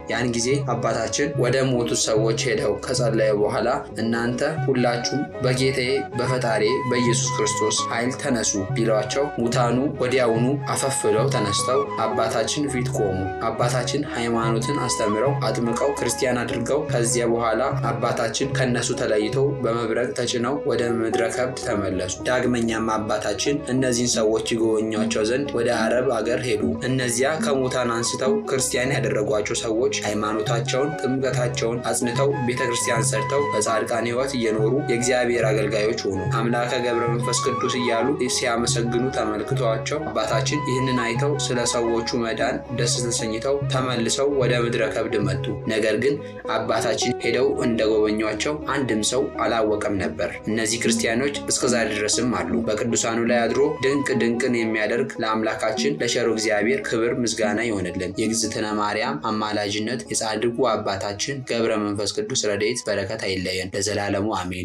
ያን ጊዜ አባታችን ወደ ሞቱት ሰዎች ሄደው ከጸለየ በኋላ እናንተ ሁላችሁም በጌታዬ በፈጣሪዬ በኢየሱስ ክርስቶስ ኃይል ተነሱ ቢሏቸው ሙታኑ ወዲያውኑ አፈፍለው ተነስተው አባታችን ፊት ቆሙ። አባታችን ሃይማኖትን አስተምረው አጥምቀው ክርስቲያን አድርገው ከዚያ በኋላ አባታችን ከነሱ ተለይተው በመብረቅ ተጭነው ወደ ምድረ ከብድ ተመለሱ። ዳግመኛም አባታችን እነዚህን ሰዎች ይጎበኟቸው ዘንድ ወደ አረብ አገር ሄዱ። እነዚያ ከሙታን አንስተው ክርስቲያን ያደረጓቸው ሰዎች ሃይማኖታቸውን ጥምቀታቸውን አጽንተው ቤተክርስቲያን ሰርተው በጻድቃን ሕይወት እየኖሩ የእግዚአብሔር አገልጋዮች ሆኑ። አምላከ ገብረ መንፈስ ቅዱስ እያሉ ሲያመሰግኑ ተመልክተዋቸው አባታችን ይህንን አይተው ስለ ሰዎቹ መዳን ደስ ተሰኝተው ተመልሰው ወደ ምድረ ከብድ መጡ። ነገር ግን አባታችን ሄደው እንደጎበኟቸው አንድም ሰው አላወቀም ነበር። እነዚህ ክርስቲያኖች እስከዛሬ ድረስም አሉ። በቅዱሳኑ ላይ አድሮ ድንቅን የሚያደርግ ለአምላካችን ለቸሩ እግዚአብሔር ክብር ምስጋና ይሆንልን። የእግዝእትነ ማርያም አማላጅነት የጻድቁ አባታችን ገብረ መንፈስ ቅዱስ ረድኤት በረከት አይለየን ለዘላለሙ አሜን።